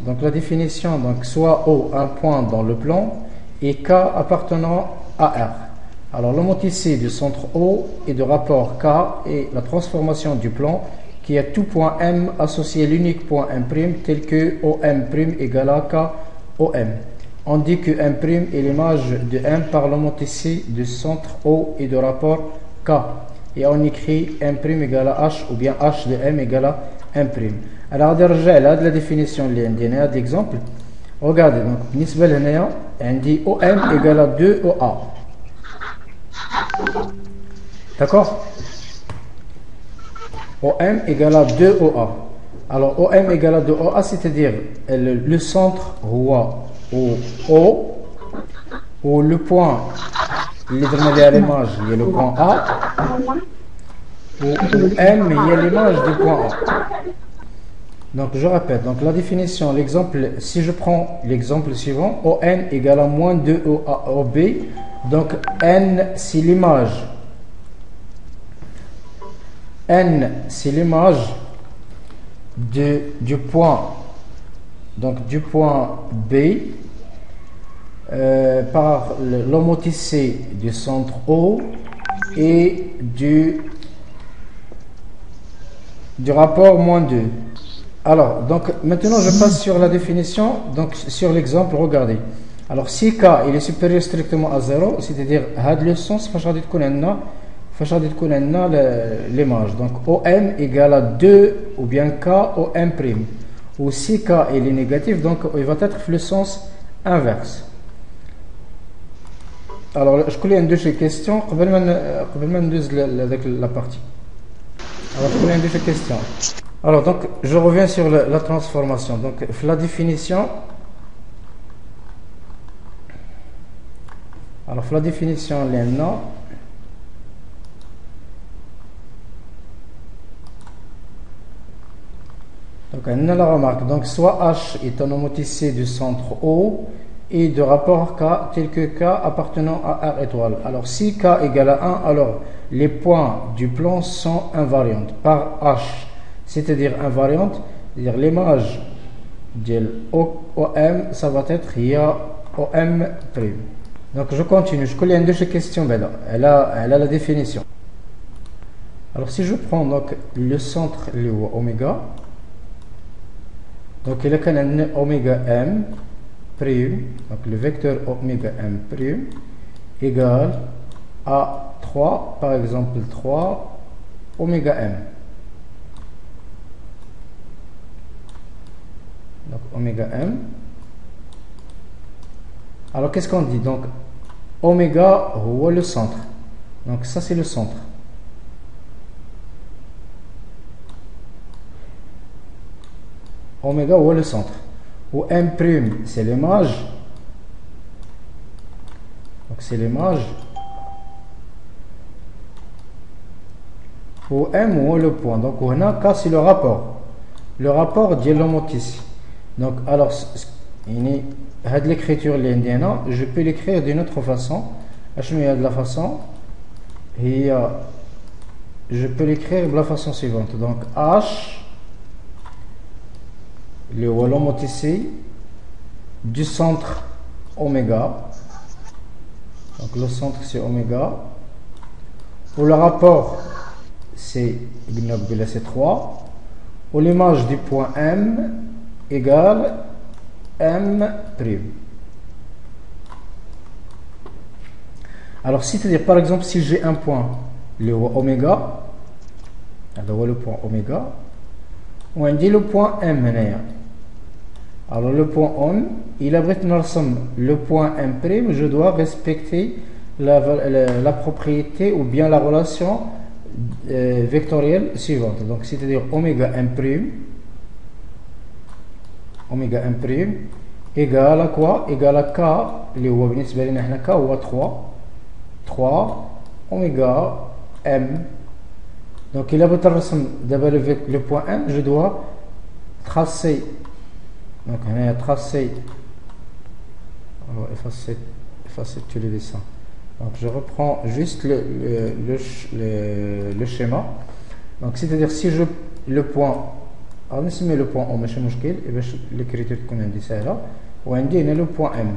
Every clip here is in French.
Donc la définition, donc soit O un point dans le plan et K appartenant à R. Alors l'homothétie du centre O et de rapport K et la transformation du plan qui a tout point M associé à l'unique point M' tel que OM' égale à K OM. On dit que M' est l'image de M par l'homothétie du centre O et de rapport K. Et on écrit M' égale à H ou bien H de M égale à M'. Alors on va là de la définition اللي عندنا هذا l'exemple. Regardez donc بالنسبة لهنايا عندي OM égale à 2 OA. D'accord? OM égale à 2 OA. Alors OM égale à 2 OA, c'est-à-dire le centre هو au O ou le point اللي درنا ليه l'image il y a le point A ou M il y a l'image du point A. Donc je répète, donc la définition, l'exemple, si je prends l'exemple suivant, ON égale à moins 2 OB, donc N c'est l'image. N c'est l'image du point, donc du point B par l'homothétie du centre O et du rapport moins 2. Alors, donc maintenant je passe sur la définition, donc sur l'exemple, regardez. Alors si K il est supérieur strictement à 0, c'est-à-dire le sens فاش غادي تكون عندنا l'image. Donc OM égale à 2 ou bien K OM'. Ou si K il est négatif, donc il va être le sens inverse. Alors je connais deux questions قبل ما ندوز la partie. Alors je connais deux questions. Alors donc je reviens sur la transformation. Donc la définition. Alors la définition là. Donc on a la remarque. Donc soit H est un homothétie du centre O et de rapport K tel que K appartenant à R étoile. Alors si K égale à 1, alors les points du plan sont invariantes par H. C'est-à-dire invariante, c'est-à-dire l'image de OM, ça va être OM'. Donc je continue, je connais une de ces questions, elle a la définition. Alors si je prends donc le centre, le oméga, donc il y a un oméga M', donc le vecteur oméga M' égale à 3, par exemple 3 oméga M. Donc oméga M. Alors qu'est-ce qu'on dit? Donc oméga ou le centre. Donc ça c'est le centre. Oméga ou le centre. Ou M' c'est l'image. Donc c'est l'image. Ou M ou le point. Donc on a K c'est le rapport. Le rapport de l'homothétie. Donc alors l'écriture l'indienne, je peux l'écrire d'une autre façon. De la façon et je peux l'écrire de la façon suivante. Donc H l'homothétie du centre oméga. Donc le centre c'est oméga. Pour le rapport c'est 3. Pour l'image du point M égale M'. Alors c'est-à-dire par exemple si j'ai un point le oméga, le point oméga, on dit le point M. Alors le point M, il abrite le point M', je dois respecter la propriété ou bien la relation vectorielle suivante. Donc c'est-à-dire oméga M', égale à quoi? Égale à K, اللي هو بالنسبة لنا هنا K هو 3 oméga M. Donc il a beau d'abord le point M, je dois tracer. Donc on a tracé. On va effacer tous les dessins. Donc je reprends juste le schéma. Donc c'est-à-dire si le point غادي نسمي لو بوان او ماشي مشكل باش ليكريتور تكون عندي ساهله وعندي هنا لو بوان ام.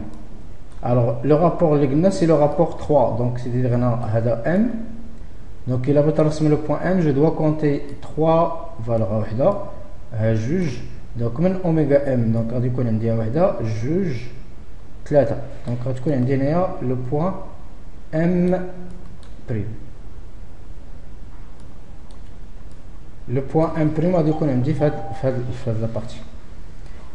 الوغ لو رابور اللي قلنا سي لو رابور 3 دونك سي دير هنا هذا ام دونك الا بغيت نرسم لو بوان ام جو دوا كونتي 3 فالور وحده ها جوج دونك من اوميغا ام دونك غادي يكون عندي وحده جوج 3 دونك غتكون عندي هنايا لو بوان ام بريم. لو بوان ام بريم غادي يكون عندي في هاد لا بارتي.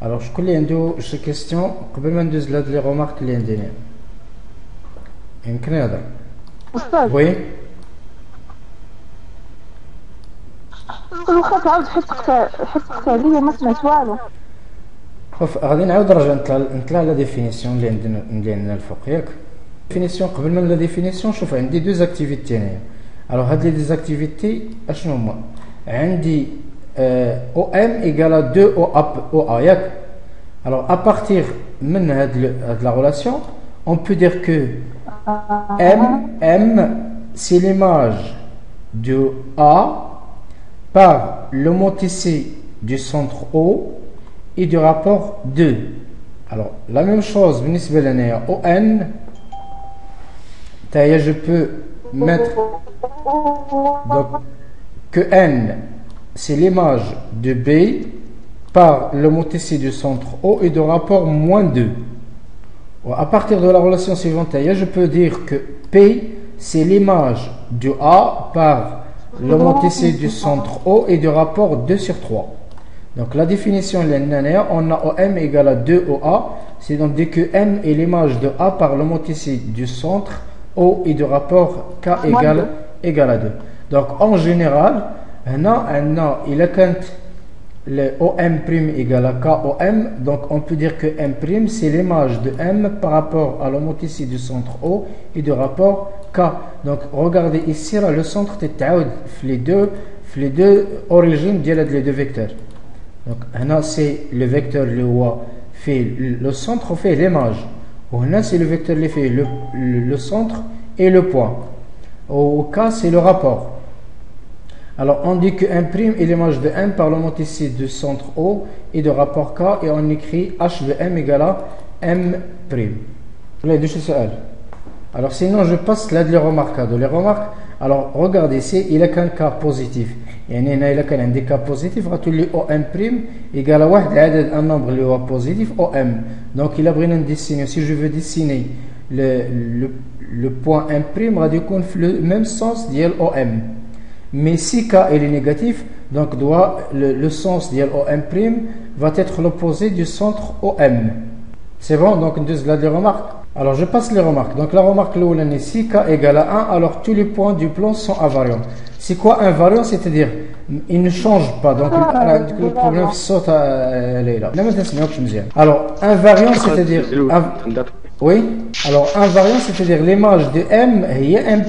الوغ شكون اللي عنده شي كيستيون قبل ما ندوز لهاد لي رومارك اللي عندي هنا؟ يمكن يهضر استاذ. وي واخا تعاود حسقت عليا ما سمعت والو. شوف غادي نعاود نرجع نطلع لا ديفينيسيون اللي عندنا الفوق ياك. ديفينيسيون قبل ما لا ديفينيسيون شوف عندي دوز اكتيفيتي هنايا. الوغ هاد لي ديز اكتيفيتي اشنو هما؟ عندي او ام ايكال 2 او ا ياك. الوغ ا بارتير من هاد لا ريلاسيون on peut dire que M c'est l'image de A par l'homothétie du centre O et du rapport 2. Alors la même chose بالنسبة لنا ON je peux mettre donc que N c'est l'image de B par l'homothétie du centre O et du rapport -2. À partir de la relation suivante, je peux dire que P c'est l'image du A par l'homothétie du centre O et du rapport 2 sur 3. Donc la définition on a OM égale à 2 OA, c'est donc dès que M est l'image de A par l'homothétie du centre O et du rapport K égale à 2. Donc en général, il a quand le OM' égale à KOM, donc on peut dire que M' c'est l'image de M par rapport à l'homothétie du centre O et du rapport K. Donc regardez ici là, le centre est les deux origines les deux vecteurs. Donc là c'est le vecteur fait le centre fait l'image. Là c'est le vecteur qui fait le centre et le point. Au K c'est le rapport. Alors on dit que M' est l'image de M par l'homothétie du centre O et de rapport K et on écrit H de M égale à M'. Alors sinon je passe là les remarques. Les remarques, alors regardez ici, il a qu'un cas positif. Il y a qu'un cas positif, OM' égale à un nombre positif OM. Donc il a pris un dessiner. Si je veux dessiner le point M', il va le même sens d'IL OM. Mais si K est négatif, donc le sens de OM' va être l'opposé du centre OM. C'est bon, donc là les remarques. Alors je passe les remarques. Donc la remarque si K égale à 1, alors tous les points du plan sont invariants. C'est quoi invariant? C'est-à-dire il ne change pas. Donc le problème saute à là. Alors invariant, c'est-à-dire oui. Alors invariant, c'est-à-dire l'image de M est M'.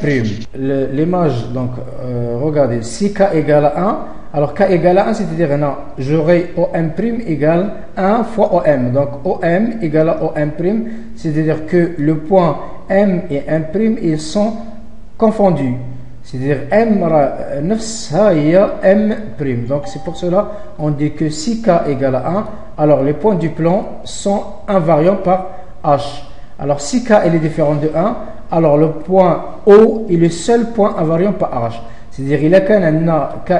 L'image, donc regardez, si K égale à 1, alors K égale à 1, c'est-à-dire non, j'aurai OM' égale 1 fois OM. Donc OM égale à OM', c'est-à-dire que le point M et M', ils sont confondus. C'est-à-dire M M'. Donc c'est pour cela on dit que si K égale à 1, alors les points du plan sont invariants par H. Alors si K est différent de 1, alors le point O est le seul point invariant par H. C'est-à-dire il a K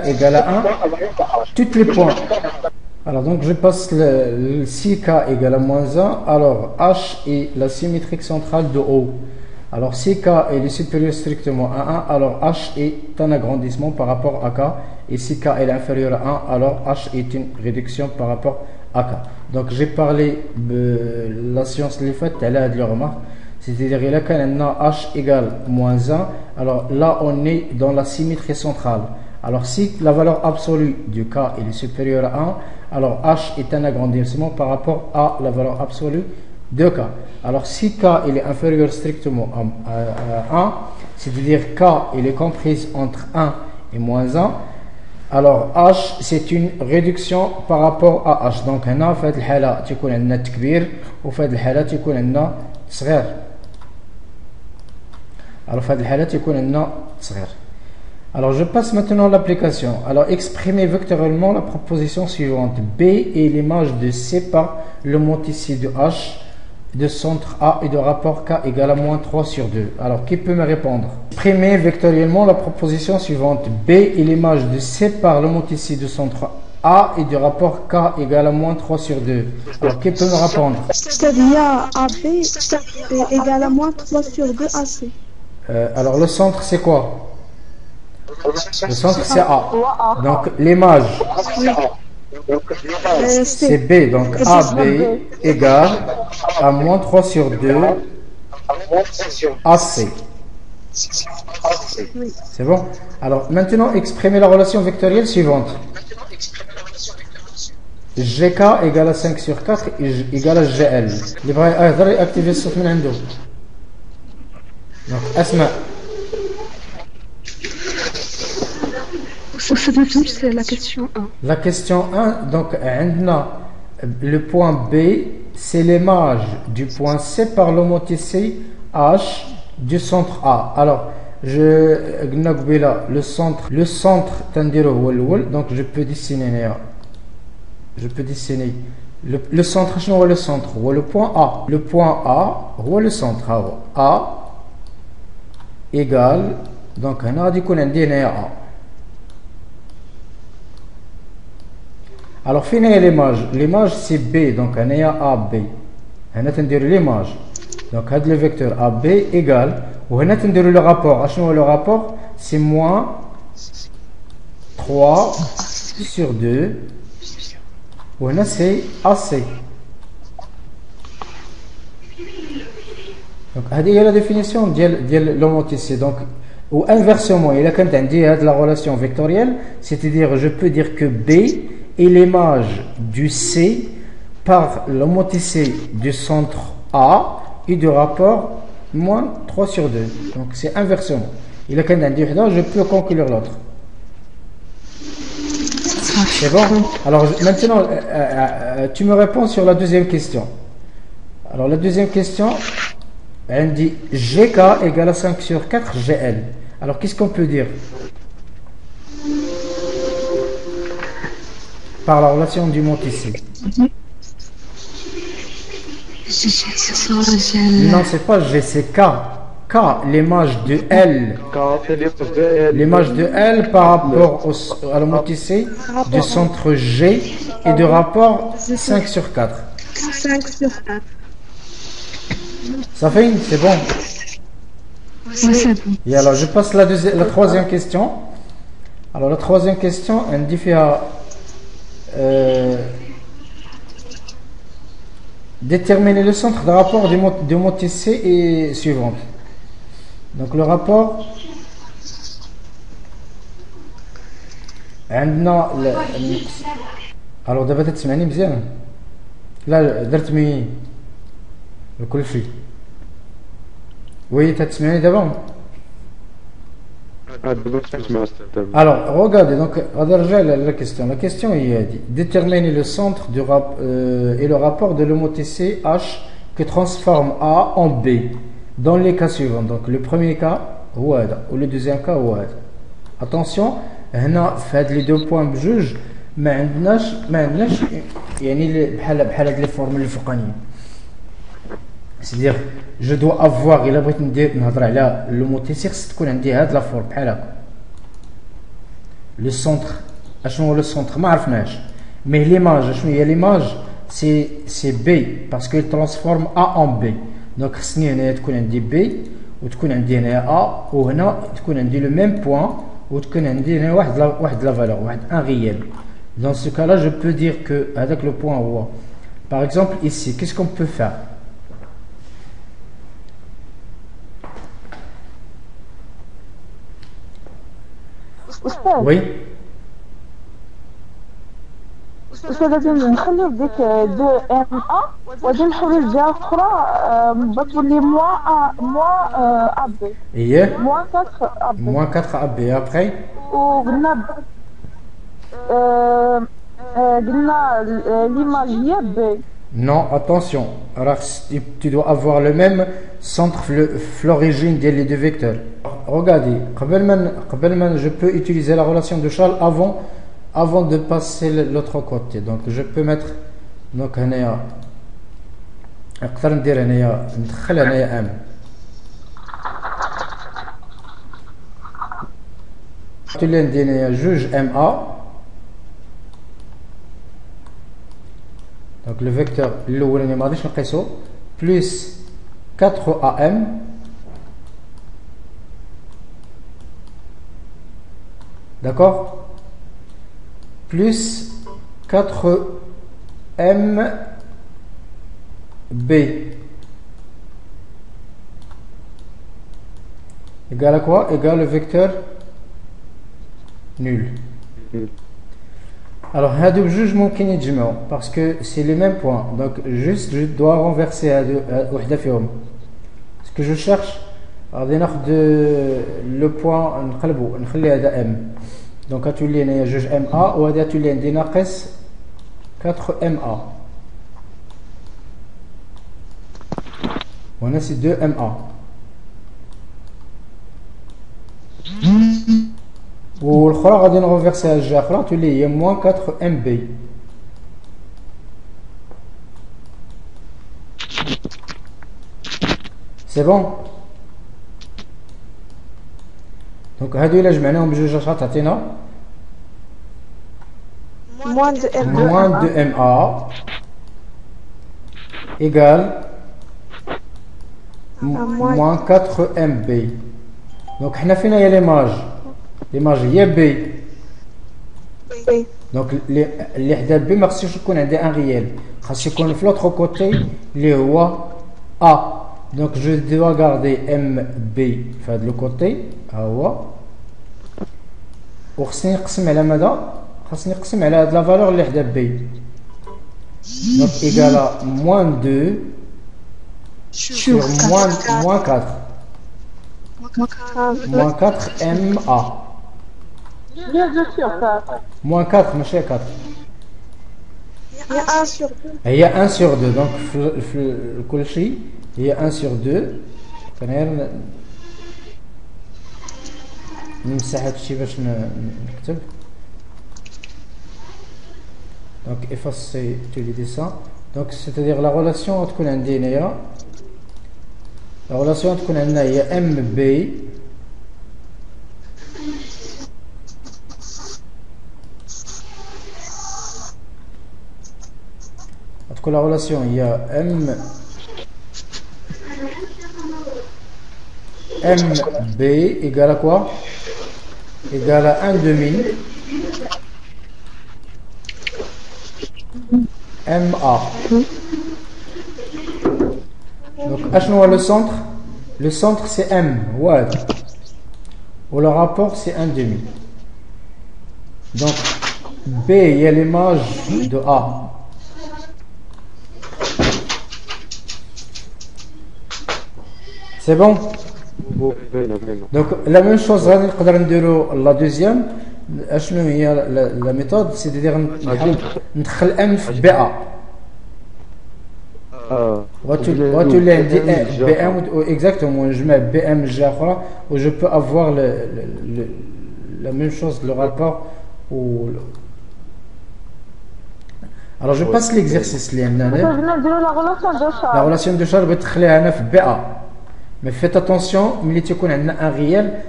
égale à 1, tous les points. Alors donc je passe si K égale à -1, alors H est la symétrique centrale de O. Alors si K est supérieur strictement à 1, alors H est un agrandissement par rapport à K. Et si K est inférieur à 1, alors H est une réduction par rapport à K. Donc j'ai parlé de la science les faits, elle a des remarques. C'est-à-dire il y a H égale -1, alors là on est dans la symétrie centrale. Alors si la valeur absolue du K est supérieure à 1, alors H est un agrandissement par rapport à la valeur absolue de K. Alors si K il est inférieur strictement à 1, c'est-à-dire K il est comprise entre 1 et -1, alors H c'est une réduction par rapport à H. Donc هنا في هذه الحالة تكون عندنا تكبير وفي هذه الحالة تكون عندنا صغير. Alors في هذه الحالة تكون عندنا صغير. Alors, je passe maintenant à l'application. Alors, exprimez vectoriellement la proposition suivante. B est l'image de C par le mot ici de H, de centre A et de rapport K égale à moins 3 sur 2. Alors, qui peut me répondre? Exprimez vectoriellement la proposition suivante. B est l'image de C par le mot ici de centre A et du rapport K égale à moins 3 sur 2. Alors, qui peut me répondre? C'est-à-dire AB est égal à moins 3 sur 2 AC. Alors, le centre, c'est quoi? Le centre, c'est A. Donc, l'image, c'est B. Donc, AB égale à moins 3 sur 2 AC. C'est bon? Alors, maintenant, exprimez la relation vectorielle suivante. GK égale à 5 sur 4 égale à GL. اللي بغى يقدر يأكتيفي الصوت من عنده. Donc, أسمع. C'est la question 1. La question 1, donc, le point B, c'est l'image du point C par l'homothétie H du centre A. Alors, le centre, donc je peux dessiner. Le centre, c'est le centre, le point A. Le point A, c'est le centre. A égale, donc, on a dit qu'on a dit A. Alors, fin l'image. L'image, c'est B, donc on a AB. On a l'image. Donc, on a le vecteur AB égale, on a le rapport. Le rapport, c'est moins 3 sur 2. On a c'est AC. Donc, c'est la définition de l'homothétie. Donc, ou inversement, il a quand même dit la relation vectorielle, c'est-à-dire, je peux dire que B est l'image du C par l'homothétie du centre A et du rapport moins 3 sur 2. Donc, c'est inversement. Il a quand même dit, je peux conclure l'autre. C'est bon? Alors maintenant, tu me réponds sur la deuxième question. Alors la deuxième question, elle dit GK égale à 5 sur 4 GL. Alors qu'est-ce qu'on peut dire par la relation du mot ici? Non, c'est pas G, c'est K. K, l'image de L. L'image de L par rapport à l'homothétie du centre G et du rapport 5 sur 4. 5 sur 4. Ça fait une, c'est bon? Oui, c'est bon. Et alors, je passe la troisième question. Alors, la troisième question, elle dit déterminer le centre de rapport du homothétie est suivante. Donc le rapport عندنا alors دابا تسمعني مزيان لا درت مي كل شيء وي تسمعني دابا alors regardez donc غادي نرجع la question هي هذه déterminer le centre et le rapport de l'homothétie H que transforme A en B dans les cas suivants. Donc le premier cas هو هذا ou le deuxième cas هو هذا. attention هنا في هاد لي دو بوين بجوج ما عندناش يعني بحال هاد لي فورمول الفوقانيين. c'est-à-dire je dois avoir الا بغيت نهضر على l'homothétie خص تكون عندي هاد لا فورم بحال هكا. le centre اشنو هو le centre ما عرفناش mais l'image اشنو هي l'image c'est B parce qu'il transforme A en B. donc خصني هنا تكون عندي B وتكون عندي هنا A وهنا تكون عندي le même point وتكون عندي هنا واحد la valeur واحد un réel. dans ce cas là je peux dire que avec le point هو par exemple ici qu'est-ce qu'on peut faire? oui غادي نخليو ديك 2 ام ا وغادي نحولوا للجهه الاخرى بتولي موا ا بي هي موا 4 ا بي moins 4 AB après وقلنا قلنا ليماج هي بي. non attention alors tu dois avoir le même centre l'origine des deux vecteurs. regardez, je peux utiliser la relation de Charles avant de passer l'autre côté. Donc je peux mettre donc هنايا نقدر ندير هنايا ندخل هنايا ام تولي ندير هنايا جوج ام ا. دونك لو فيكتور الاولاني ما غاديش نقيسو بلس 4 ام d'accord, plus 4mb égale à quoi? Égale le vecteur nul. Alors هادو بجوج ممكن يتجمعوا parce que c'est les mêmes points, donc juste je dois renverser هادو وحده فيهم. Ce que je cherche غادي ناخذ لو بوين نقلبو نخلي هذا ام دونك غتولي هنايا جوج ام ا وهذا تولي عندي ناقص 4 ام ا وهنا سي 2 ام ا والاخرى غادي نغونفيرسيها الجهه الاخرى تولي هي موان 4 ام بي. سي بون. دونك هادو الا جمعناهم بجوج اش غتعطينا Moins de M2. moins 2 ma égale moins 4 mb. دونك حنا فينا هي ليماج هي بي. B. دونك اللي حدا بي ما خصوش يكون عندي ان ريال، خاص يكون في لوطخ كوتي اللي هو ا. دونك جو دوا غاردي ام بي في هذا لو كوتي ها هو، وخصني نقسم على ماذا؟ خاصني نقسم على هاد لا فالور اللي حدا بي. دونك ايكالا موان 2 sur moins 4. Moins 4 MA. Bien sûr, ça. Moins 4, ماشي 4. Il y a 1 sur 2. Il y a 1 sur 2. Donc, كل شيء il y a 1 sur 2. كنغير نمسح هادشي باش نكتب. Donc, effacer tous les dessins. Donc, c'est-à-dire la relation تكون عندي هنايا. La relation تكون عندنا هي MB تكون la relation هي MB égale à quoi? Égale à 1 demi MA. Donc, اشنو هو le centre? Le centre c'est M, ouais. Ou le rapport c'est 1 demi. Donc, B il y a l'image de A. C'est bon? Donc, la même chose, la deuxième, la méthode, c'est-à-dire ندخل M في BA. وتولي عندي BM exactement نجمع BM جهة أخرى و je peux avoir la même chose, le rapport ou alors je passe l'exercice اللي عندنا هنا. La relation de Charles بغيت تخليها هنا في BA. Mais faites attention ملي تيكون عندنا ان ريال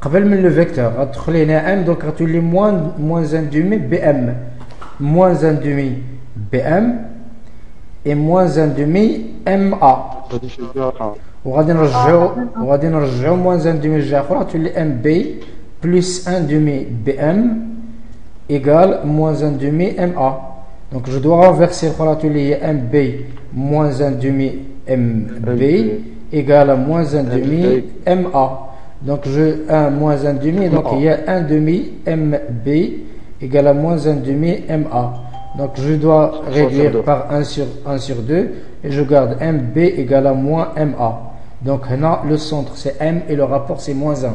قبل من لو فيكتور غتدخلي هنا ام دونك غتولي موان ان دومي بي ام موان ان دومي بي ام اي موان ان دومي ام ا وغادي نرجعو موان ان دومي الجهه اخرى تولي ام بي بلس ان دومي بي ام ايكال موان ان دومي ام ا. دونك جو دو رانفيرسي الاخرى تولي هي ام بي موان ان دومي MB égale à moins 1 demi MA. Donc je 1 moins 1 demi, donc il y a 1 demi MB égale à moins 1 demi MA. Donc je dois réduire par 1 sur 2 et je garde MB égale à moins MA. Donc là le centre c'est M et le rapport c'est moins 1.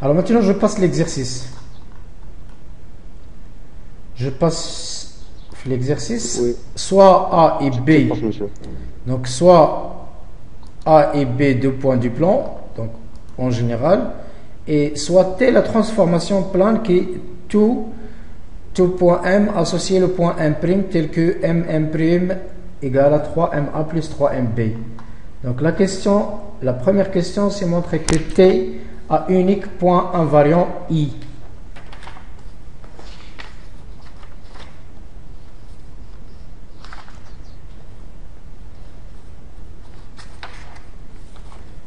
Alors maintenant je passe l'exercice. Je passe l'exercice, Oui. soit A et B, Passe, monsieur. donc soit A et B, 2 points du plan, donc en général, et soit T la transformation plane qui est tout point M associé le point M', tel que MM' égale à 3MA plus 3MB. Donc la première question, c'est montrer que T a unique point invariant I.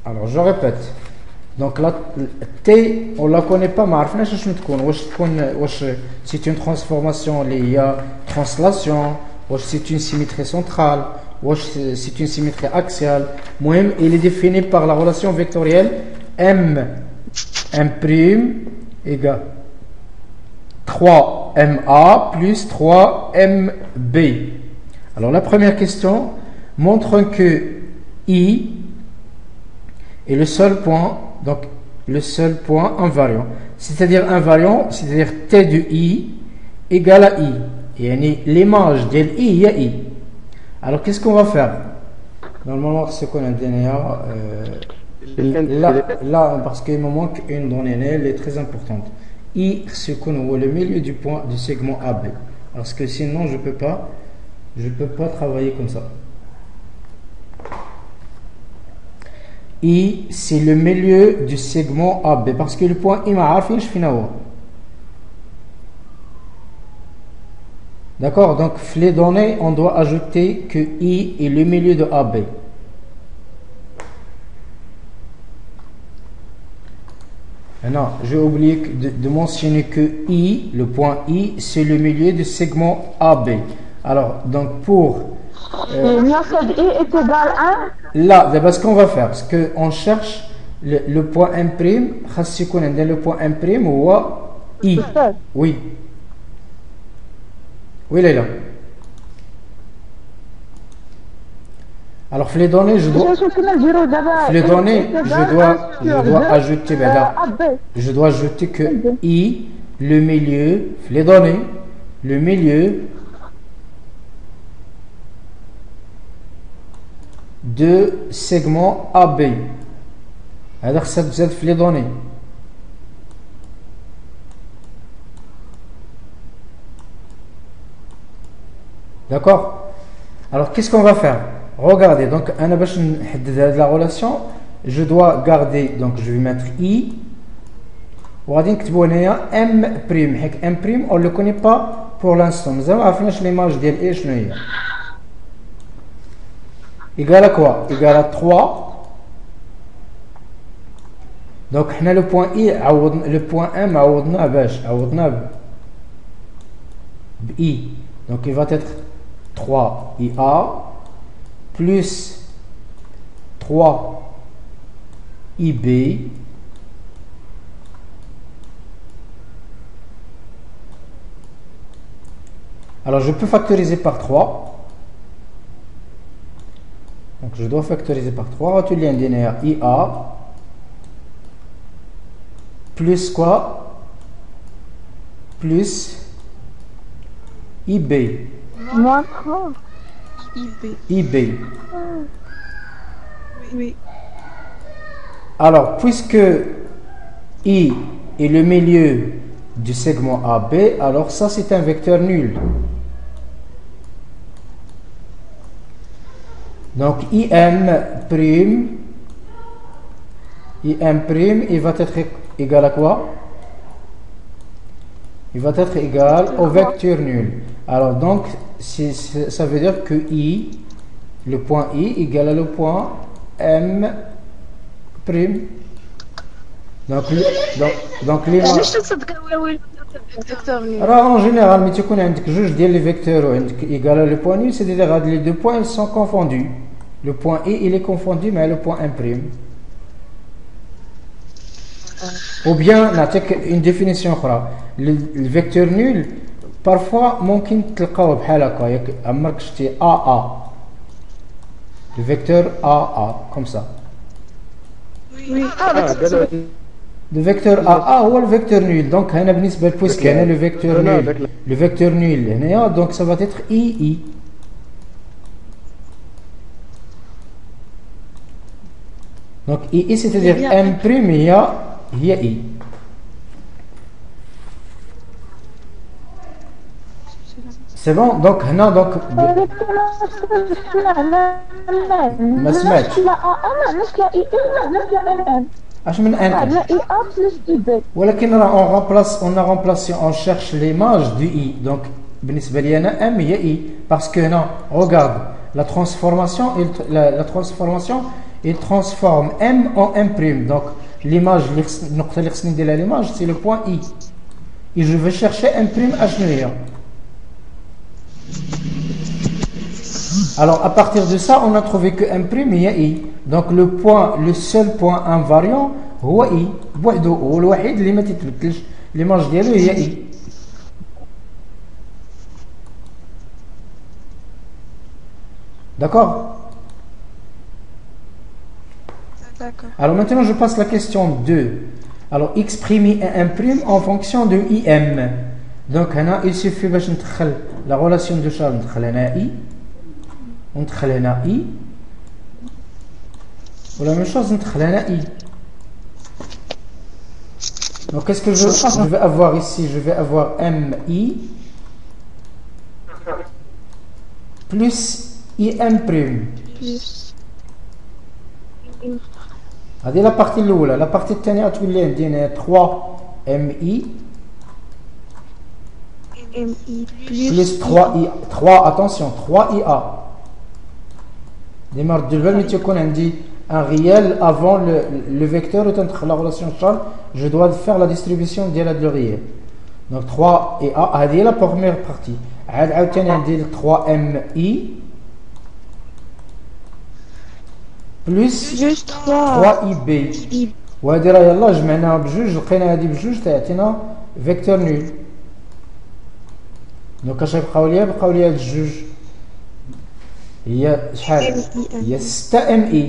Alors je répète. Donc la T, on la connaît pas, mais c'est une transformation liée à translation, c'est une symétrie centrale, c'est une symétrie axiale. Moi-même, il est défini par la relation vectorielle M' égale 3MA plus 3MB. Alors la première question montre que I est le seul point, donc le seul point invariant. C'est-à-dire invariant, c'est-à-dire T de I égale à I. Et l'image de I, il y a I. Alors qu'est-ce qu'on va faire? Normalement, c'est qu'on a DNA. Là, parce qu'il me manque une donnée, elle est très importante. I, c'est qu'on voit le milieu du point du segment AB. Parce que sinon, je peux pas travailler comme ça. I, c'est le milieu du segment AB. Parce que le point I m'a fait, je finis. D'accord? Donc, les données, on doit ajouter que I est le milieu de AB. Maintenant, j'ai oublié de mentionner que I, le point I, c'est le milieu du segment AB. Alors, donc pour... I est égal à 1. Là, c'est ce qu'on va faire. Parce qu'on cherche le point M', le point M' ou I. Oui. Oui, Leila. Alors, les données, je dois ajouter, je dois ajouter que I, le milieu, les données, le milieu de segment AB. Alors, ça vous aide les données. D'accord? Alors, qu'est-ce qu'on va faire? Regardez, donc, la relation, je dois garder, donc je vais mettre I. M'. M', on ne le connaît pas pour l'instant. Nous avons affiché l'image de I. Égal à quoi? Égal à 3. Donc, on a le point I, le point M, I. Donc, il va être 3 IA plus 3 IB alors je peux factoriser par 3, donc je dois factoriser par 3, tu l'as linéaire IA plus quoi? Plus IB Moins 3. IB. Oui. Alors, puisque I est le milieu du segment AB, alors ça c'est un vecteur nul. Donc IM', il va être égal à quoi? Il va être égal au vecteur nul. Alors donc, ça veut dire que I, le point I, égal à le point M'. Donc علاش تصدقوا alors en général, mais tu connais un juge des vecteurs égal à le point nul, c'est-à-dire les deux points ils sont confondus. Le point I il est confondu mais le point M'. Ou bien une définition le vecteur nul parfois ممكن تلقاوه بحال هكا ياك عمرك شتي AA le vecteur AA comme ça. Oui. Le vecteur AA ou le vecteur nul. Donc, puisqu'il y a le vecteur nul, donc ça va être II. Donc, II, c'est-à-dire M', il y a I. C'est bon, donc, donc. ما سمعتش. اش من ان ولكن راه on a remplacé, on cherche l'image du i. Donc بالنسبه لي انا m هي i parce que non, regarde la transformation, il transforme m en m'. Donc l'image النقطه اللي خصني ندير لها l'image c'est le point i et je vais chercher m' اشنو هي. Alors à partir de ça on a trouvé que m' هي i. Donc le seul point invariant هو i بوحدو، هو الوحيد اللي ما تتبدلش ليماج ديالو هي i. D'accord. Alors maintenant je passe la question 2. Alors exprimer m' en fonction de im. Donc هنا il suffit باش ندخل la relation de Charles, ندخل هنا i وندخل هنا i. Ou la même chose, donc qu'est-ce que je vais avoir ici? Je vais avoir mi plus im'. هذه la partie الأولى. La partie الثانية تولي عندنا 3 mi plus 3 attention 3 ia. démarre de l'heure mais tu connais un réel avant le vecteur entre la relation Charles, je dois faire la distribution de le réel. Donc 3 et A, c'est la première partie. عاد 3mi plus juste 3ib. وهذه راه يلاه جمعناها بجوج لقينا هذه بجوج تعطينا فيكتور نول. دونك اش بقاو ليا هاد الجوج هي شحال؟ هي 6 mi.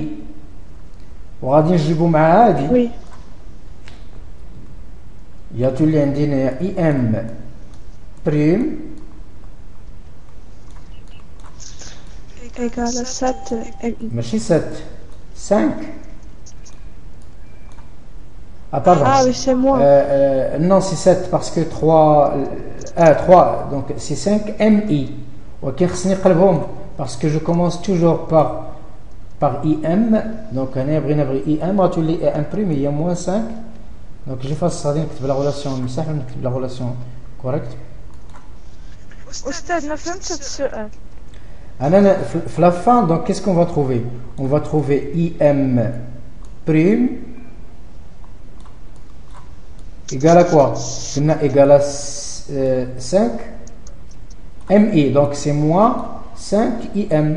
وغادي نجيبو مع هادي يا تولي عندنا اي ام بريم égale 7 mi. ماشي 7 5. Ah pardon. Ah oui, c'est moi. Non, c'est 7 parce que 3 donc c'est 5 mi. وكي خصني نقلبهم parce que je commence toujours par im. Donc انا بغينا im غتولي im' هي moins 5. donc j'efface غادي نكتب la relation نمسح ونكتب la relation correct. أستاذ ما فهمتش هاد السؤال. انا في la fin donc qu'est-ce qu'on va trouver? On va trouver im' égale à quoi? Égale à 5 mi. donc c'est moins 5 im.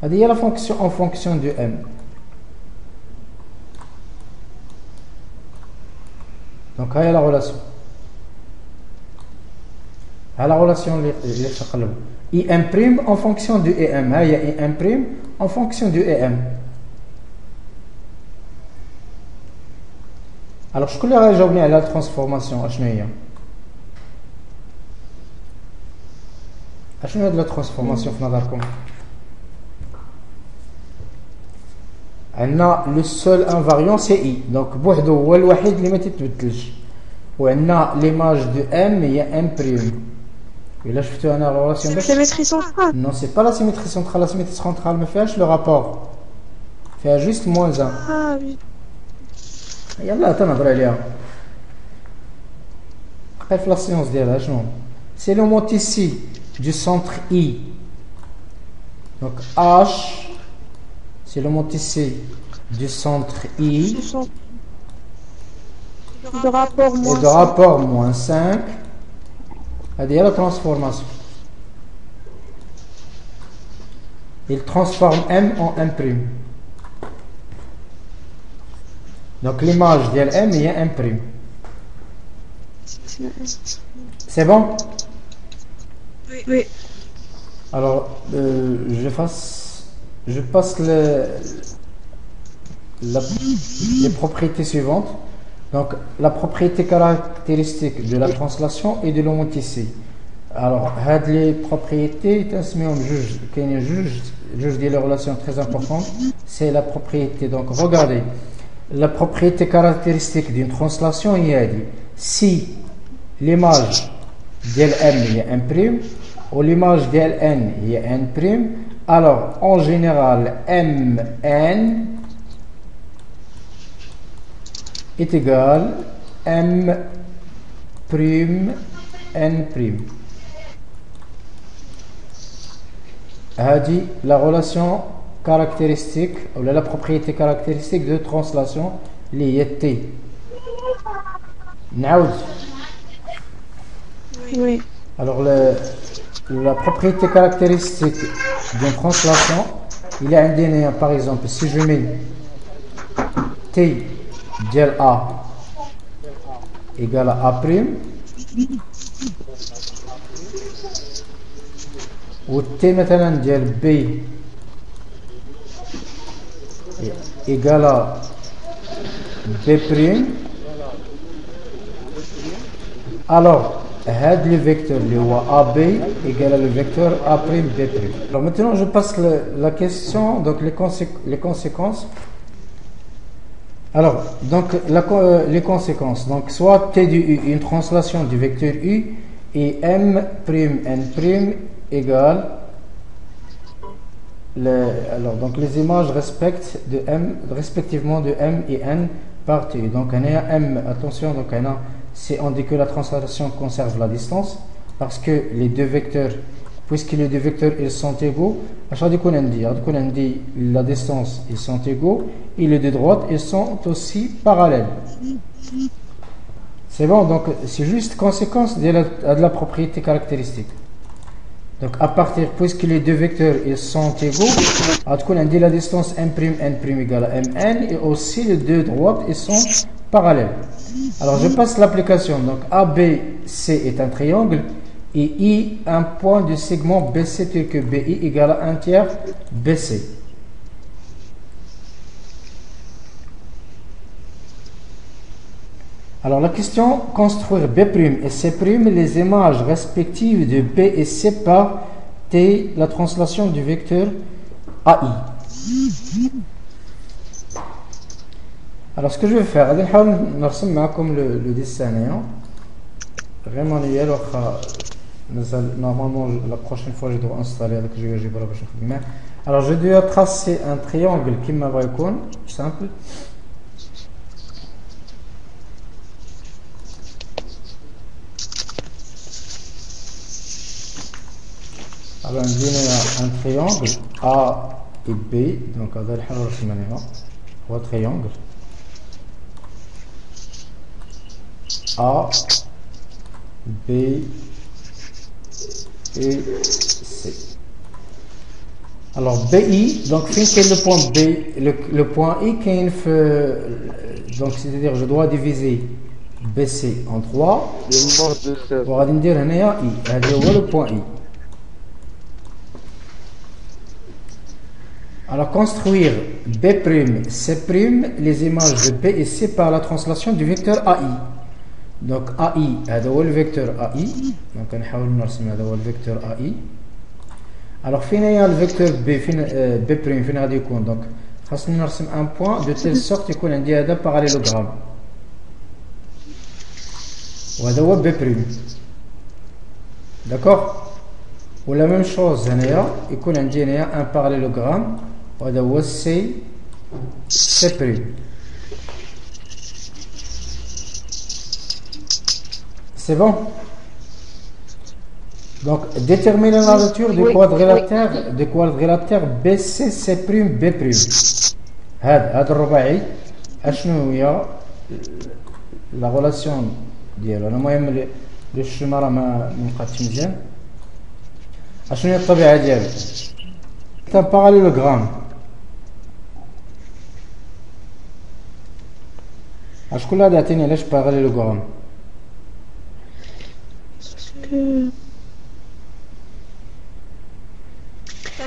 هذه هي la fonction en fonction de m. donc هاي la relation. هاي la relation اللي تقلب im' en fonction de em. هاي im' en fonction de em. alors شكون اللي غيجاوبني على الترانسفورماسيون اشنو هي؟ اشنو هاد لا ترانسفورماسيون في نظركم؟ عندنا لو سول انفاريون سي اي. دونك بوحدو هو الوحيد اللي ما تتبدلش. وعندنا ليماج دو ام هي ام'. الا شفتو انا رولاسيون باش سيمتري سنترال. نو سي با لا سيمتري سنترال. لا سيمتري سنترال ما فيهاش لو رابور، فيها جوست موان 1. Ah oui. يلا تنهضر عليها بقى في لا سيونس ديالها شنو سي لو موتيسي du centre I. donc H c'est le moticé du centre I De rapport et moins de rapport moins 5. هذه هي la transformation. il transforme M en M'. donc l'image ديال M هي M'. c'est bon? Oui. Alors, je passe les propriétés suivantes. Donc la propriété caractéristique de la translation et de l'homoticée. Alors les propriétés juge des relations très importantes, c'est la propriété. Donc regardez, la propriété caractéristique d'une translation, il y a dit si l'image d'LM est 1 prime ou l'image d'LN est 1 prime, alors en général MN est égal M prime N prime. هذه la relation caractéristique ou la propriété caractéristique de translation اللي هي T. نعود. Oui. Alors la propriété caractéristique d'une translation, il y a un par exemple si je mets T ديال A égale à A prime و T مثلا ديال B égale à B prime, alors هاد le vecteur اللي هو AB égale à le vecteur A prime B prime. Alors maintenant je passe la question, donc les conséquences. Alors, donc les conséquences, donc soit T de U, une translation du vecteur U, et M prime N prime égale, alors donc les images respectivement de M et N par T. Donc on a M, attention, donc on dit que la translation conserve la distance, parce que les deux vecteurs, puisque les deux vecteurs ils sont égaux, à chaque fois qu'on dit la distance ils sont égaux, et les deux droites ils sont aussi parallèles. C'est bon, donc c'est juste conséquence de la propriété caractéristique. Donc à partir, puisque les deux vecteurs ils sont égaux, on dit la distance M' N' égale à Mn, et aussi les deux droites ils sont parallèles. Alors je passe l'application. Donc ABC est un triangle et I un point du segment BC tel que BI égale à 1 tiers BC. Alors la question, construire B' et C', les images respectives de B et C par T, la translation du vecteur AI. Alors ce que je vais faire, comme le dessin, vraiment normalement la prochaine fois je dois installer avec GeoGebra. Alors je dois tracer un triangle qui m'a simple. Alors on a un triangle A et B, donc on va triangle A, B et C. Alors BI, donc quel est le point B, le point I qui est donc c'est-à-dire je dois diviser BC en 3 pour dire I, le point I. Alors construire B', C', les images de B et C par la translation du vecteur AI. Donc AI, c'est le vecteur AI. Donc on va essayer de le vecteur AI. Alors finalement le vecteur B', donc on va faire un point de telle sorte qu'il y ait un parallélogramme. Et c'est le B'. D'accord? Ou la même chose, il y a un parallélogramme. وهذا هو C'. C'est bon? Donc déterminer la nature du quadrilatère BC', B'. هذا الرباعي اشنو هي la relation ديالو؟ انا المهم الشماره راه ما بقاتش مزيان. اشنو هي الطبيعه ديالو؟ C'est un parallélogramme. شكون اللي عطيني علاش parallélogramme؟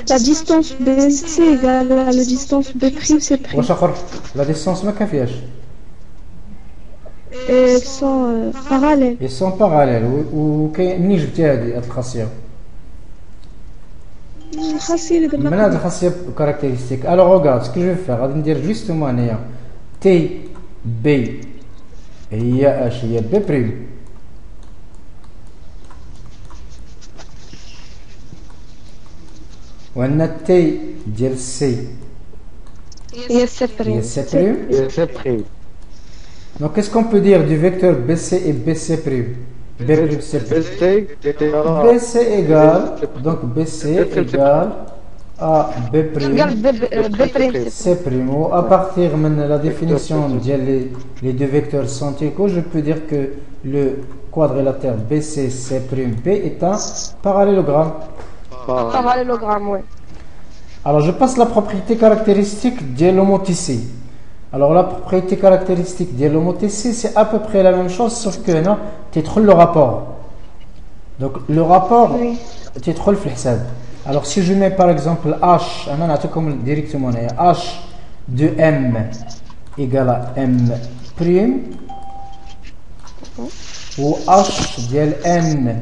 La distance BC égale à la distance B', C'. واش اخر؟ La distance ما كافياش. Ils sont parallèles. Ils sont parallèles. منين جبتي هذه الخاصية؟ الخاصية اللي من قلنا هذه الخاصية caractéristique. Alors regarde, ce que je vais faire, غادي ندير justement هنايا تي بي هي اش هي بي بريم. وعندنا تي ديال سي هي سي هي بريم. سي بريم. C'est pris. Donc qu'est-ce qu'on peut dire du vecteur BC et BC prime? B prime C prime. BC égale, donc BC égale à B prime C prime. Ou à partir de la définition les deux vecteurs sont égaux, je peux dire que le quadrilatère BC C prime P est un parallélogramme. Parallélogramme, oui. Alors je passe la propriété caractéristique de l'homothétie. Alors la propriété caractéristique de l'homothétie, c'est à peu près la même chose, sauf que là, tu trouves le rapport. Donc le rapport, Oui. tu trouves le حساب. Alors si je mets par exemple H, on a comme directement H de M égale à M prime, ou H de N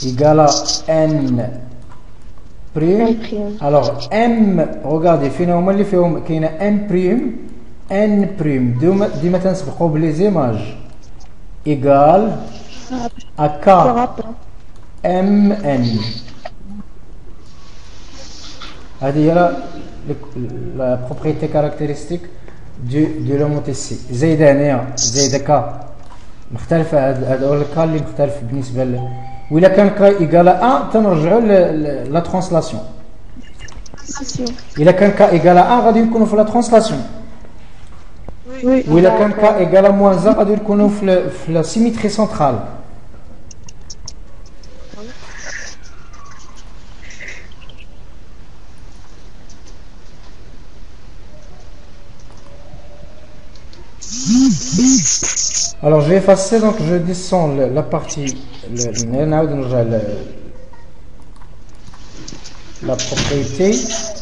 égale à N prime. N prime. Alors M, regardez, finalement اللي فيهم كاينه N prime, N prime ديما تنسبقوا بلي زيماج égal à K M N. هذه هي la propriété caractéristique de l'homothétie. زايد هنايا زايد K مختلفة. هذا هو الكا اللي مختلف بالنسبة وإلا كان كا إيكال 1 تنرجعوا لا ترانسلاسيون. إلا كان كا إيكال 1 غادي نكونوا في لا ترانسلاسيون. Oui. وإلا كان كا إيكال موان 1 غادي نكونوا في لا سيميتري سنترال. Alors je vais effacer, donc je descends la partie, la propriété.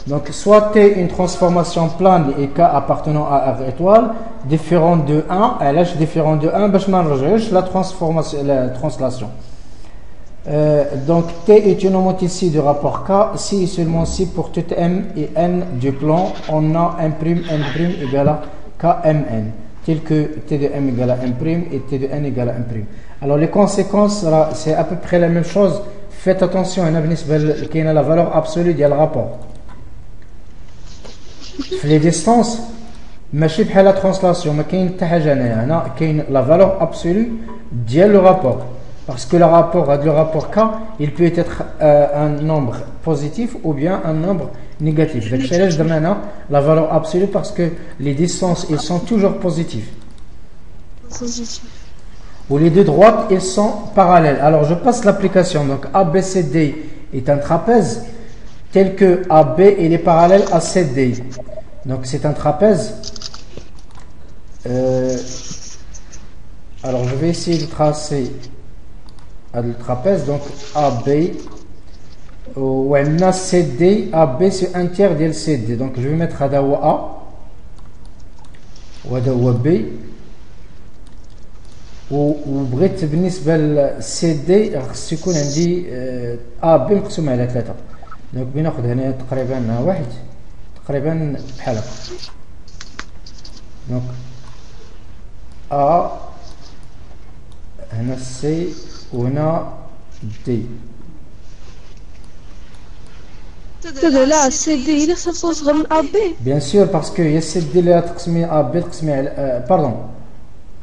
Donc soit T une transformation plane et K appartenant à R étoile différent de 1, LH différent de 1, باش ما نرجعوش la transformation, la translation. Donc T est une homothétie du rapport K si et seulement si pour tout M et N du plan on a N' égale à KMN, tel que T de M égale à M' et T de N égale à M'. Alors les conséquences, c'est à peu près la même chose. Faites attention, il y a la valeur absolue du rapport. Les distances, ماشي بحال la translation, ما كاين حتى حاجه هنايا. هنا كاين la valeur absolue ديال le rapport. Parce que le rapport K, il peut être un nombre positif ou bien un nombre négatif. Donc, je demande la valeur absolue parce que les distances, ils sont toujours positives. Ou les deux droites, ils sont parallèles. Alors, je passe l'application. Donc, ABCD est un trapèze tel que AB, il est parallèle à CD. Donc, c'est un trapèze. Alors, je vais essayer de tracer le trapèze, donc AB ou CD, AB c'est un tiers de CD, donc je vais mettre هذا هو A وهذا هو B وبغيت بالنسبة ل CD خص يكون عندي AB مقسوم على 3. دونك بناخذ هنا تقريبا واحد تقريبا بحال هكا. دونك A هنا C وهنا D. لا سي دي إلا صافو صغر من أ بي. Bien sûr, parce que il y a CD اللي تقسمي A B تقسمي pardon.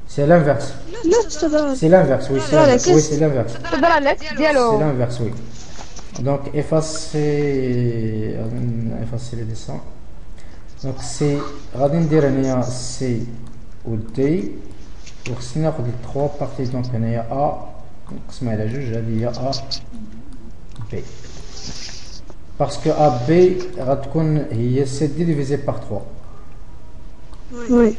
C'est l'inverse. لا تبع C'est l'inverse, oui, c'est l'inverse. Oui, c'est l'inverse. تهضر على العكس ديالو. C'est l'inverse, oui. Donc effacer les dessins. Donc c'est غادي ندير هنايا C و D وخصني ناخذ 3 parties. Donc هنايا A نقسم على جوج هذه هي A B. Parce que AB غتكون هي CD divisé par 3. Oui.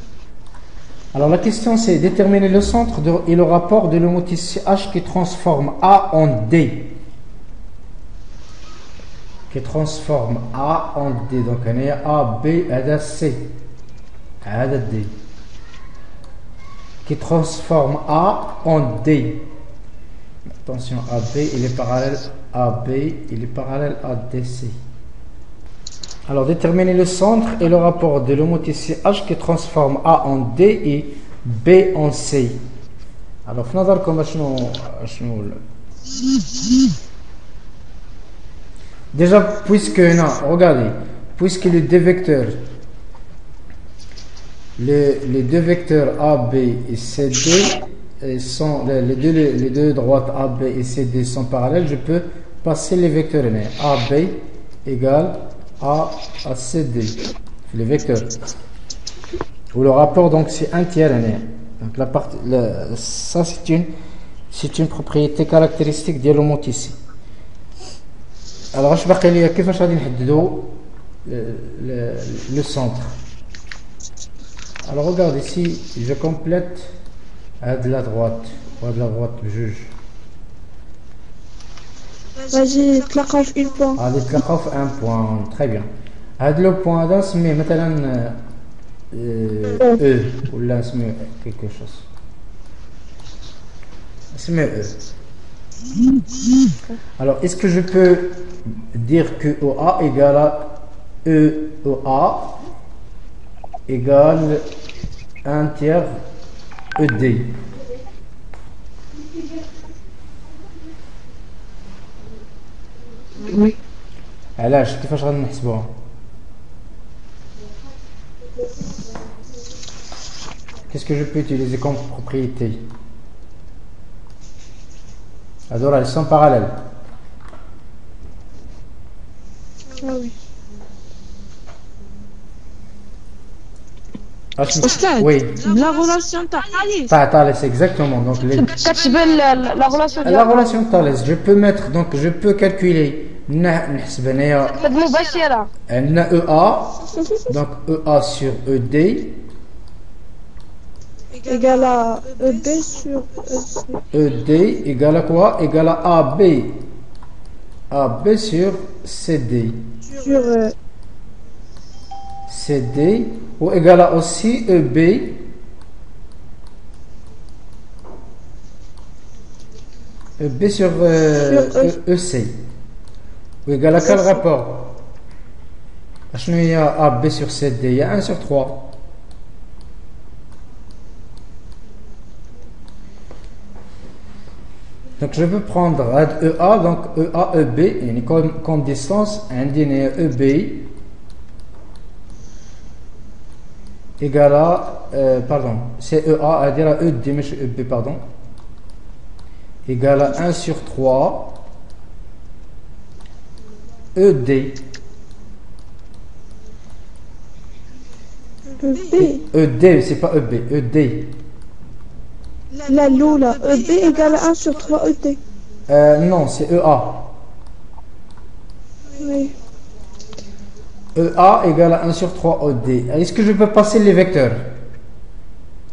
Alors la question c'est déterminer le centre et le rapport de l'homothétie H qui transforme A en D. Qui transforme A en D. Donc هنايا A B هذا C هذا D. qui transforme A en D. Attention, AB, il est parallèle à AB, il est parallèle à DC. Alors, déterminer le centre et le rapport de l'homothétie H qui transforme A en D et B en C. Alors, déjà, puisque, non, regardez, puisque les deux vecteurs, les deux vecteurs AB et CD sont, les deux droites AB et CD sont parallèles, je peux passer les vecteurs. AB égale A à CD, les vecteurs. Ou le rapport, donc, c'est un tiers. Donc, ça, c'est une propriété caractéristique de l'homothétie. Alors, je vais vous le centre. Alors, regarde ici, je complète de la droite, ou de la droite, le juge. Vas-y, تلقاو une point. Allez, تلقاو un point, très bien. Le point là, c'est مثلا E, ou là, c'est quelque chose. C'est E. Alors, est-ce que je peux dire que OA égale à EA égale 1 tiers ED? Oui. علاش كيفاش غادي نحسبوها؟ Qu'est-ce que je peux utiliser comme propriété? Alors, elles sont parallèles. Ah oui. Oui. La relation Thalès. Thalès, exactement. Donc, la relation la relation Thalès, je peux mettre, donc je peux calculer نحسب هنايا مباشرة عندنا EA, donc EA sur ED égale à EB sur EC. ED égale à quoi? Égale à AB. AB sur CD. Sur CD ou égale à aussi EB. EB sur EC. Ou égale à quel rapport? Il y a AB sur CD, il y a 1 sur 3. Donc je peux prendre EA, donc EA, EB, comme distance, indiquer EB égale à, pardon, c'est EA, à dire à ED, mais EB, pardon, égale à 1 sur 3 ED. ED, c'est pas EB, ED. La Lula, EB égale à 1 sur 3 ED. Non, c'est EA. Oui. EA égale à 1 sur 3 ED. Est-ce que je peux passer les vecteurs?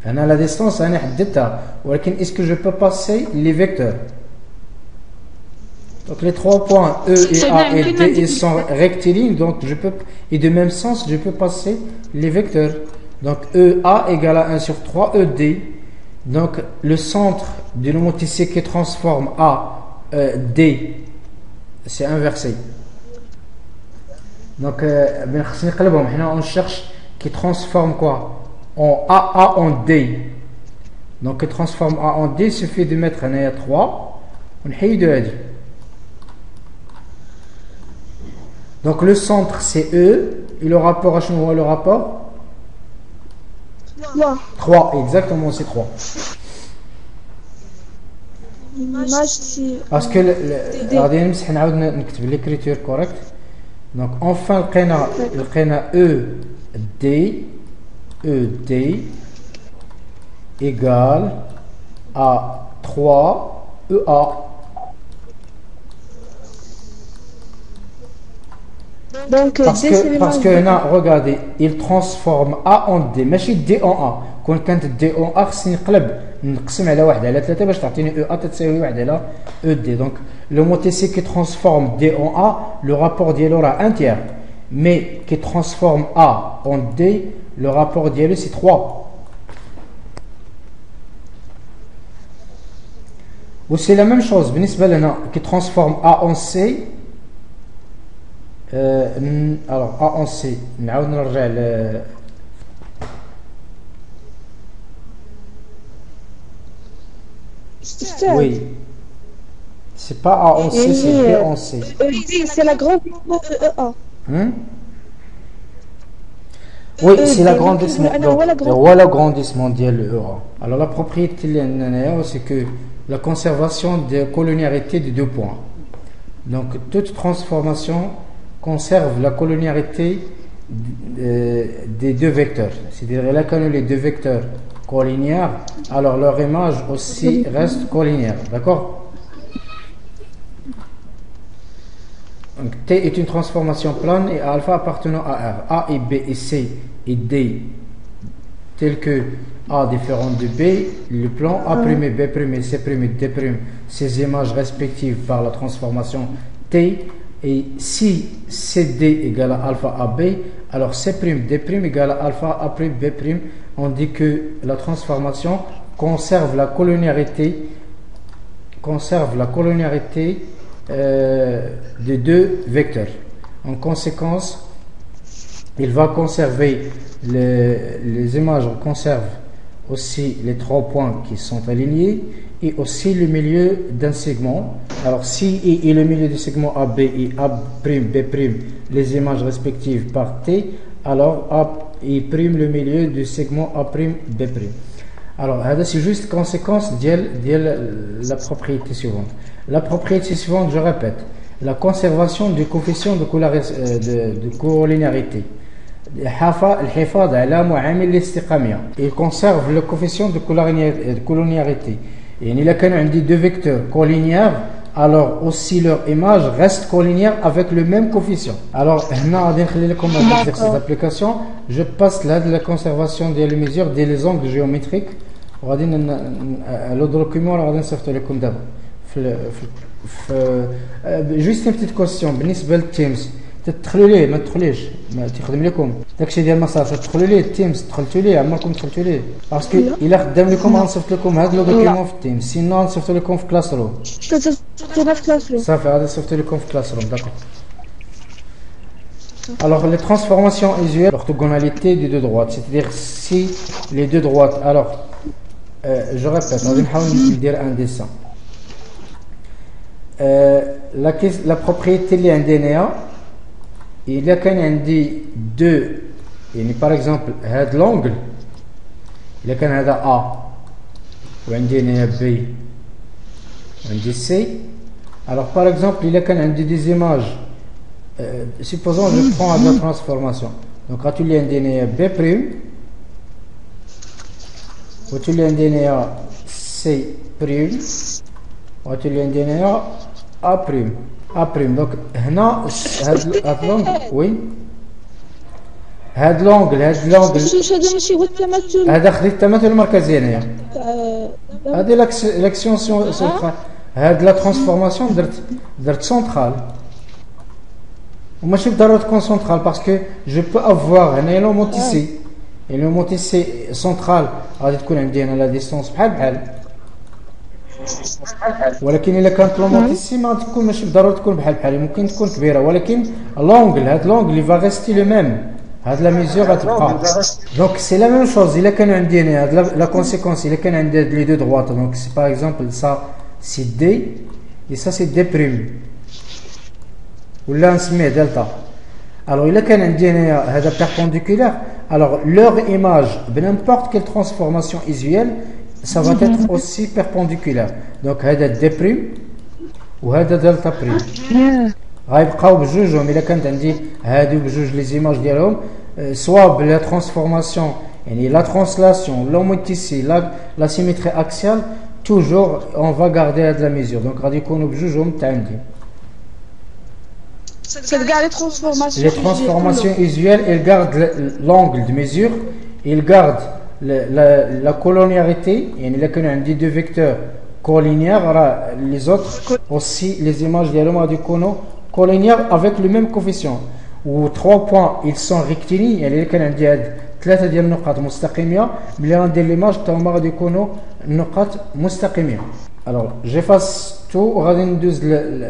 On a la distance, on a d'état. Est-ce que je peux passer les vecteurs? Donc les 3 points E et A et D ils sont rectilignes, donc je peux, et de même sens, je peux passer les vecteurs. Donc EA égale à 1 sur 3 ED. Donc le centre de l'homothétie qui transforme A, D, c'est inversé. Donc on cherche qui transforme quoi? En A en D. Donc qui transforme A en D, il suffit de mettre un A 3. On a donc le centre c'est E et le rapport à chaque fois le rapport 3, exactement, c'est 3. Parce que l'écriture correcte. Donc enfin le ED égale à 3 EA. Donc, parce que là, regardez, il transforme A en D, ماشي D en A. كون كانت D en A خصني نقلب نقسم على 1 على 3 باش تعطيني E A تساوي 1 على E D. Donc l'homothétie qui transforme D en A, le rapport dialogue aura 1 tiers. Mais qui transforme A en D, le rapport dialogue c'est 3. Ou c'est la même chose, qui transforme A en C. Alors A en C, oui, c'est pas A en C, c'est B en C. C'est la grande EA. Oui, c'est l'agrandissement. L'agrandissement de l'EA. Alors la propriété, c'est que la conservation de collinéarité de 2 points. Donc toute transformation conserve la collinéarité des 2 vecteurs. C'est-à-dire là quand les 2 vecteurs collinéaires, alors leur image aussi reste collinéaire. D'accord? Donc T est une transformation plane et alpha appartenant à R. A et B et C et D tel que A différent de B, le plan A', B', C', D', ces images respectives par la transformation T, et si CD égale à alpha AB, alors C', D' égale à alpha A', B', on dit que la transformation conserve la collinéarité des 2 vecteurs. En conséquence, il va conserver les images conservent aussi les 3 points qui sont alignés et aussi le milieu d'un segment. Alors si et le milieu du segment AB et A', B', les images respectives par T, alors A et' le milieu du segment A', B'. Alors c'est juste conséquence de la propriété suivante. La propriété suivante, je répète, la conservation du coefficient de collinéarité. Il conserve le coefficient de collinéarité. Et il y a 2 vecteurs collinéaires, alors aussi leur image reste collinéaire avec le même coefficient. Alors, comme exercice d'application, je passe là de la conservation des mesures des angles géométriques. Le document, on va sortir d'abord. Juste une petite question, بالنسبة للتيمز تدخلوا ليه ما تدخليش ما تخدم لكم داكشي ديال المساج تدخلوا ليه التيمز دخلتوا ليه عمركم دخلتوا ليه باسكو الا خدام لكم غنصيفط لكم هذا لو دوكيمون في التيمز سينو غنصيفط لكم في كلاس روم صافي غادي نصيفط لكم في كلاس روم داكور. Alors les transformations usuelles, l'orthogonalité des 2 droites, c'est-à-dire si les 2 droites, alors je répète, on va dire un dessin. La propriété اللي عندنا il y a كان 2 يعني par exemple هذا l'angle il y a كان هذا A وعندي هنا B وعندي C. Alors par exemple il y a كان des images supposons je prends la transformation donc quand il y a B' و tu عندي هنا C' و tu عندي هنا A'. Donc هنا هاد لونغ وي هاد لونغل هذا ماشي هو التماثل هذا خديت التماثل المركزي هنايا هذه لاكسيون سنترال هاد لا ترانسفورماسيون درت سنترال وماشي بالضروره تكون سنترال باسكو جو بو افوار هنايا لو موتيسي et le montissé central غادي تكون عندي هنا لا ديستونس بحال ولكن الا كانت لو موتيسي ما تكون ماشي بالضروره تكون بحال ممكن تكون كبيره ولكن لونغل هاد لونغل اللي فا ريستي لو ميم هاد لا ميزور غتبقى دونك سي لا ميم شوز الا كان عندي هنا هاد لا كونسيكونس الا كان عندي هاد لي دو دروات دونك سي باغ اكزومبل سا سي دي اي سا سي دي بريم ولا نسميه دلتا. Alors il a qu'un indien هذا perpendiculaire. Alors leur image de n'importe quelle transformation usuelle ça va être aussi perpendiculaire. Donc هذا D' وهذا دلتا بريم غيبقاو بجوجهم الا كانت عندي هادو بجوج لي زيماج ديالهم سوا بلا ترانسفورماسيون يعني لا ترانسلاسيون لوموتيسي لا سيميتري اكسيال toujours on va garder هاد لا ميزور دونك غادي يكونوا بجوجهم متعامدين. Les transformations usuelles, elles gardent l'angle de mesure, elles gardent la collinéarité, et il y a deux vecteurs collinéaires, les autres aussi, les images de collinéaires avec le même coefficient. Ou 3 points, ils sont rectilignes, et il y a 3 ديال النقاط مستقيمة، ملي غندير l'image تاهما غادي يكونوا النقاط مستقيمين. Alors, j'efface tout وغادي ندوز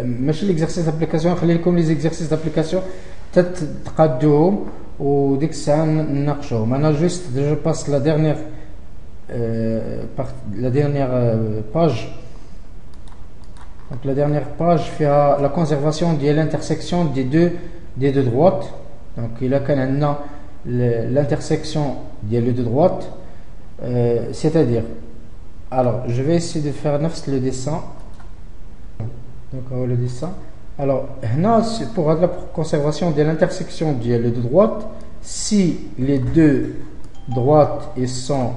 ماشي l'exercice d'application نخلي لكم les exercices d'application تقادوهم وديك الساعة نناقشوهم. أنا juste je passe la dernière page. Donc la dernière page fait la conservation de l'intersection des deux droites. Donc il a l'intersection des deux droites, c'est-à-dire, alors je vais essayer de faire le dessin. Donc le dessin. Alors pour la conservation de l'intersection des deux droites, si les deux droites sont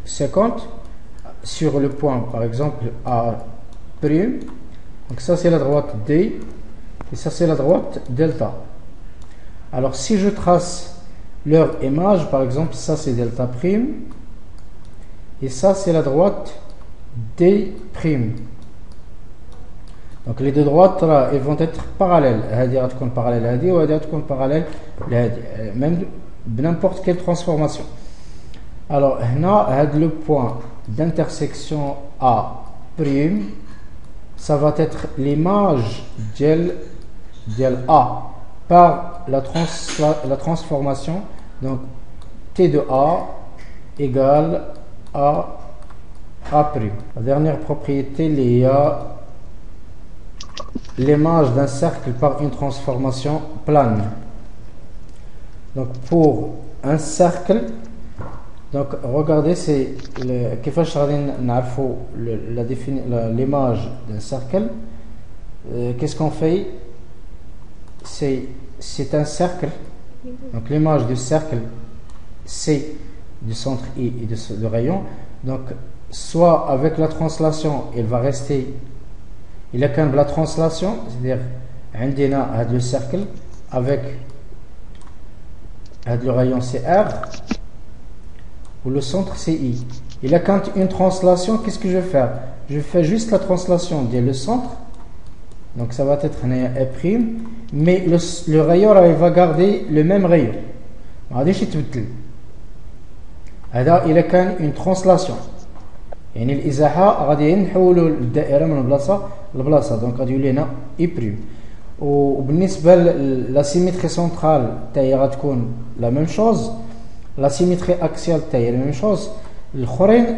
50 sur le point, par exemple A', donc ça c'est la droite D et ça c'est la droite delta. Alors si je trace leur image, par exemple ça c'est delta prime et ça c'est la droite D prime. Donc les deux droites là, elles vont être parallèles, هذه غتكون parallèle هذه وهذه غتكون parallèle لهذه, même بنimporte quelle transformation. Alors هنا هذا le point d'intersection A prime, ça va être l'image d'L A par la transformation. Donc T de A égale A prime. La dernière propriété, il y a l'image d'un cercle par une transformation plane. Donc pour un cercle, donc regardez, c'est كيفاش غادي نعرفوا l'image d'un cercle. Qu'est-ce qu'on fait? C'est un cercle. Donc l'image du cercle C du centre I et du rayon. Donc soit avec la translation, il va rester, il a quand même la translation, c'est-à-dire عندنا هذا le cercle avec هذا le rayon CR ou le centre CI. Et là, quand une translation, qu'est-ce que je vais faire? Je fais juste la translation de le centre. Donc ça va être E', mais le rayon il va garder le même rayon. Il a quand une translation. يعني الإزاحة غادي نحولوا الدائرة من بلاصة لبلاصة. دونك غادي يولي هنا E'. وبالنسبة لا سيميتري سنترال تاهي غتكون لا ميم شوز. La symétrie axiale est la même chose.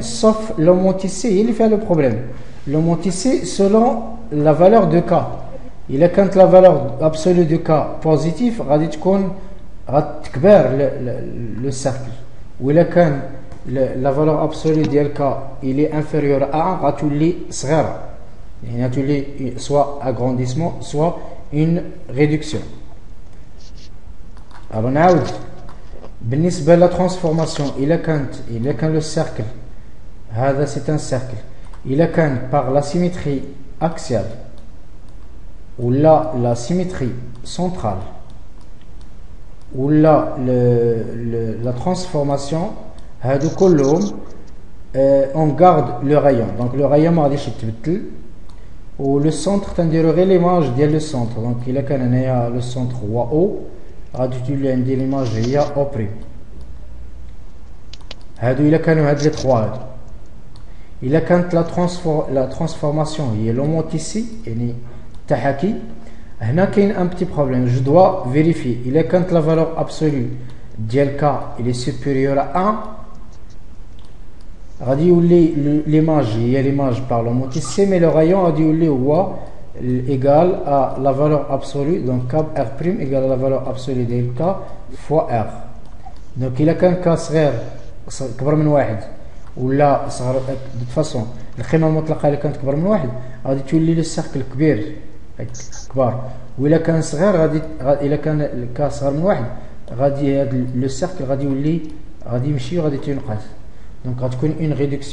Sauf l'homotissé, il fait le problème. L'homotissé selon la valeur de K. Il a quand la valeur absolue de K positif, le cercle. Ou il a quand la valeur absolue de K il est inférieur à 1, il y a soit agrandissement, soit une réduction. Alors, بالنسبة la transformation, il a quand le cercle, c'est un cercle, il a quand par la symétrie axiale ou là la symétrie centrale ou là la transformation, on garde le rayon. Donc le rayon ما غاديش يتبدل ou le centre تنديرو l'image ديال le centre. Donc il a quand هنايا le centre هو O, غادي تولي عندي ليماج هي او بريم. هادو الا كانوا هاد لي 3 هادو الا كانت لا ترانسفورماسيون هي لوموتيسي يعني تحاكي. هنا كاين ان بتي بروبليم, جو دوا فيريفي الا كانت لا فالور ابسولو ديال كا الي سوبيريور ا 1 غادي يولي ليماج هي ليماج بار لوموتيسي, مي لو رايون غادي يولي هو égal à la valeur absolue, donc K R' égale à la valeur absolue de K fois R. Donc il a qu'un K صغير كبر من واحد ولا صغر de toute façon القيمة المطلقة اللي كانت كبر من واحد غادي تولي للسيركل كبير كبار, وإلا كان صغير غادي إلا كان الكا صغر من واحد غادي هاد لو سيركل غادي يولي غادي يمشي وغادي تنقص, donc غتكون une réduction.